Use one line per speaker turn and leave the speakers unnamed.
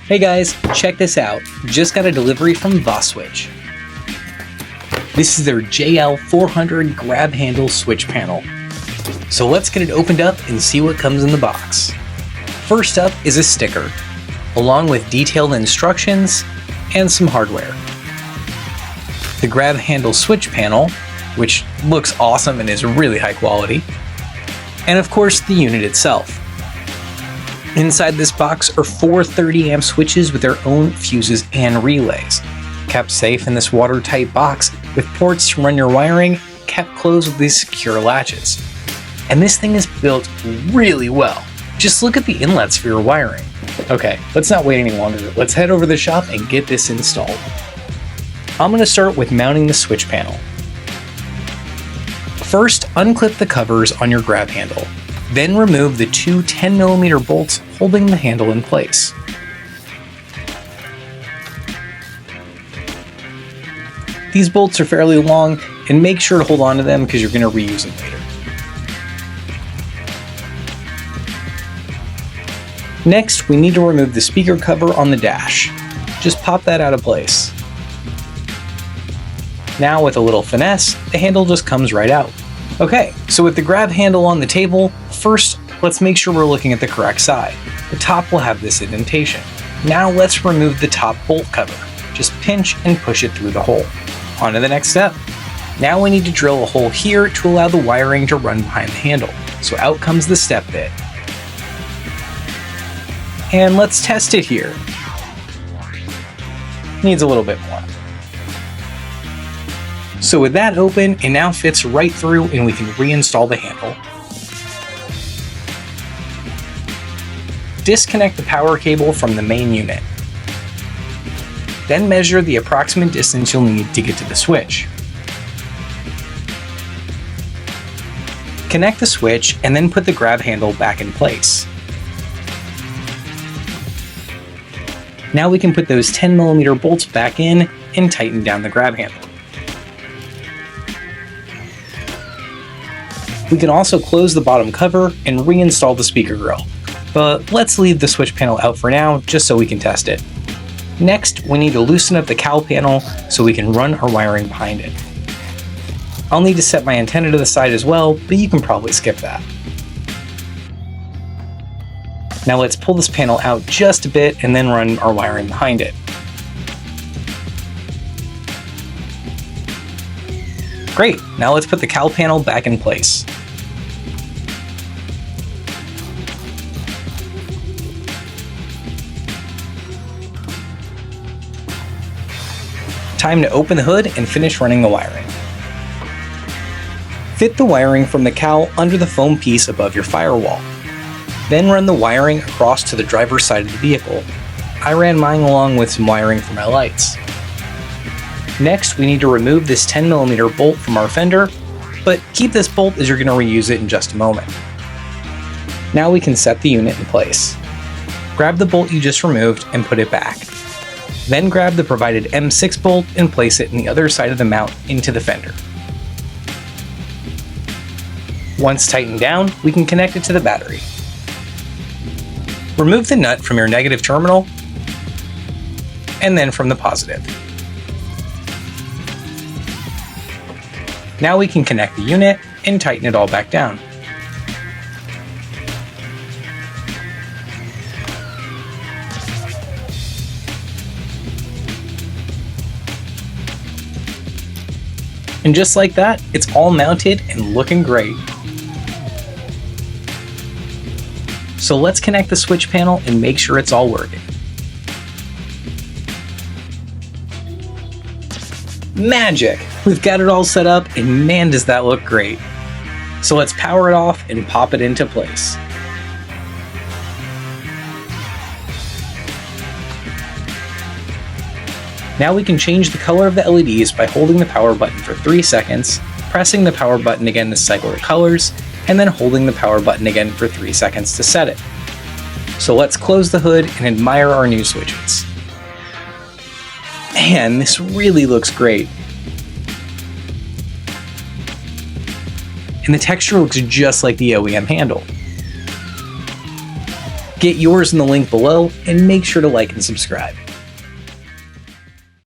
Hey guys, check this out. Just got a delivery from Voswitch. This is their JL400 grab handle switch panel. So let's get it opened up and see what comes in the box. First up is a sticker, along with detailed instructions and some hardware. The grab handle switch panel, which looks awesome and is really high quality. And of course, the unit itself. Inside this box are 4 30-amp switches with their own fuses and relays, kept safe in this watertight box with ports to run your wiring, kept closed with these secure latches. And this thing is built really well. Just look at the inlets for your wiring. Okay, let's not wait any longer. Let's head over to the shop and get this installed. I'm going to start with mounting the switch panel. First, unclip the covers on your grab handle. Then remove the 2 10mm bolts holding the handle in place. These bolts are fairly long, and make sure to hold on to them because you're going to reuse them later. Next, we need to remove the speaker cover on the dash. Just pop that out of place. Now with a little finesse, the handle just comes right out. Okay, so with the grab handle on the table, first let's make sure we're looking at the correct side. The top will have this indentation. Now let's remove the top bolt cover. Just pinch and push it through the hole. On to the next step. Now we need to drill a hole here to allow the wiring to run behind the handle. So out comes the step bit. And let's test it here. Needs a little bit more. So with that open, it now fits right through and we can reinstall the handle. Disconnect the power cable from the main unit. Then measure the approximate distance you'll need to get to the switch. Connect the switch and then put the grab handle back in place. Now we can put those 10mm bolts back in and tighten down the grab handle. We can also close the bottom cover and reinstall the speaker grill, but let's leave the switch panel out for now just so we can test it. Next, we need to loosen up the cowl panel so we can run our wiring behind it. I'll need to set my antenna to the side as well, but you can probably skip that. Now let's pull this panel out just a bit and then run our wiring behind it. Great, now let's put the cowl panel back in place. Time to open the hood and finish running the wiring. Fit the wiring from the cowl under the foam piece above your firewall. Then run the wiring across to the driver's side of the vehicle. I ran mine along with some wiring for my lights. Next, we need to remove this 10mm bolt from our fender, but keep this bolt as you're going to reuse it in just a moment. Now we can set the unit in place. Grab the bolt you just removed and put it back. Then grab the provided M6 bolt and place it in the other side of the mount into the fender. Once tightened down, we can connect it to the battery. Remove the nut from your negative terminal and then from the positive. Now we can connect the unit and tighten it all back down. And just like that, it's all mounted and looking great. So let's connect the switch panel and make sure it's all working. Magic! We've got it all set up and man does that look great. So let's power it off and pop it into place. Now we can change the color of the LEDs by holding the power button for 3 seconds, pressing the power button again to cycle the colors, and then holding the power button again for 3 seconds to set it. So let's close the hood and admire our new switches. Man, this really looks great. And the texture looks just like the OEM handle. Get yours in the link below and make sure to like and subscribe.